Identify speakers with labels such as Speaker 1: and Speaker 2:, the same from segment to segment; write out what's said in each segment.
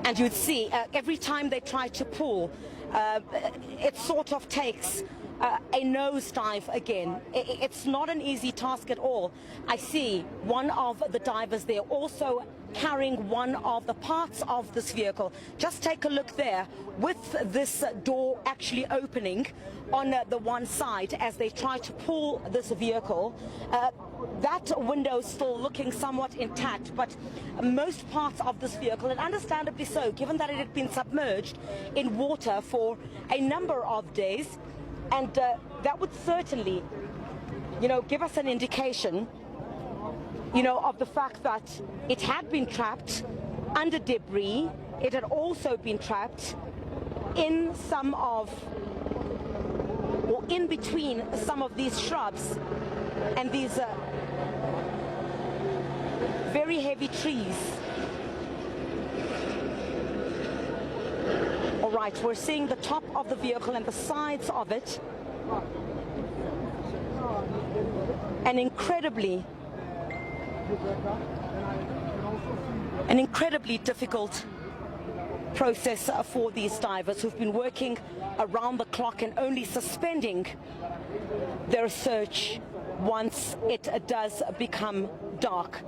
Speaker 1: And you'd see every time they try to pull, it sort of takes a nosedive again. It's not an easy task at all. I see one of the divers there also carrying one of the parts of this vehicle. Just take a look there with this door actually opening on the one side as they try to pull this vehicle. That window still looking somewhat intact, but most parts of this vehicle, and understandably so, given that it had been submerged in water for a number of days, and that would certainly, give us an indication, of the fact that it had been trapped under debris. It had also been trapped in in between some of these shrubs and these very heavy trees. All right, we're seeing the top of the vehicle and the sides of it. An incredibly difficult process for these divers who've been working around the clock and only suspending their search once it does become dark.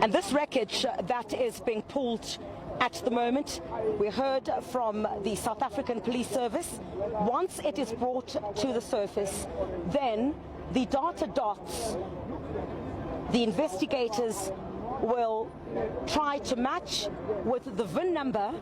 Speaker 1: And this wreckage that is being pulled at the moment, we heard from the South African Police Service, once it is brought to the surface, then the data dots, the investigators will try to match with the VIN number,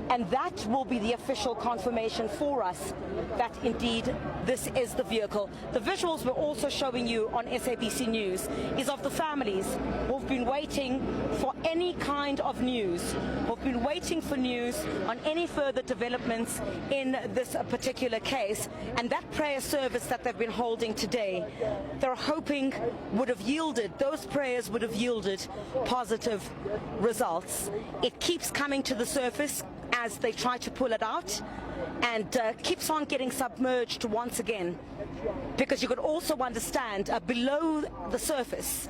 Speaker 1: and that will be the official confirmation for us that indeed this is the vehicle. The visuals we're also showing you on SABC News is of the families who've been waiting for any kind of news, who've been waiting for news on any further developments in this particular case, and that prayer service that they've been holding today, they're hoping would have yielded, those prayers would have yielded positive results. It keeps coming to the surface as they try to pull it out, and keeps on getting submerged once again, because you could also understand below the surface,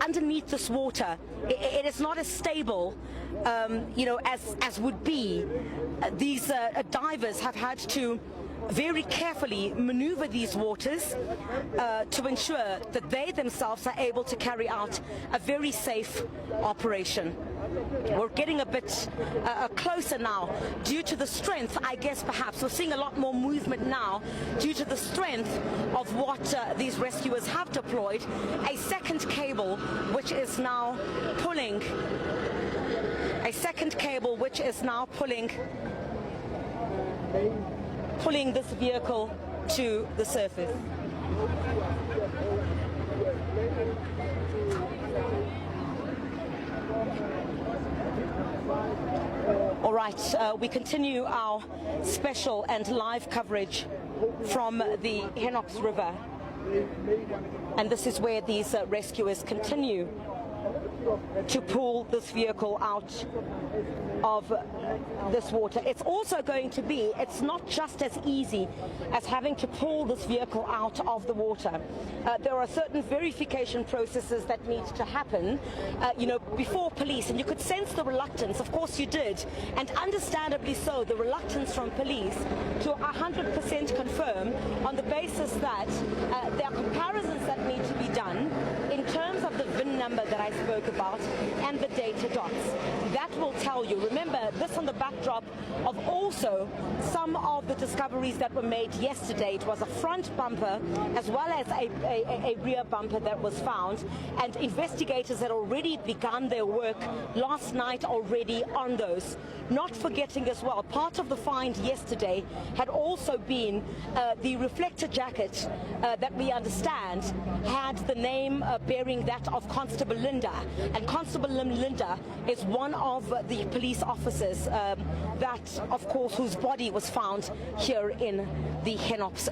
Speaker 1: underneath this water, it is not as stable as would be. These divers have had to very carefully maneuver these waters to ensure that they themselves are able to carry out a very safe operation. We're getting a bit closer now due to the strength, I guess perhaps. We're seeing a lot more movement now due to the strength of what these rescuers have deployed. A second cable which is now pulling, pulling this vehicle to the surface. All right, we continue our special and live coverage from the Henops River, and this is where these rescuers continue to pull this vehicle out of this water. It's also going to be, it's not just as easy as having to pull this vehicle out of the water. There are certain verification processes that need to happen, before police, and you could sense the reluctance, of course you did, and understandably so, the reluctance from police to 100% confirm on the basis that there are comparisons that need to be done in terms of the VIN number that I spoke about and the data dots. That will tell you. Remember, this on the backdrop of also some of the discoveries that were made yesterday. It was a front bumper as well as a rear bumper that was found, and investigators had already begun their work last night already on those. Not forgetting as well, part of the find yesterday had also been the reflector jacket that we understand had the name bearing that of Constable Linda, and Constable Linda is one of the police officers that, of course, whose body was found here in the Henops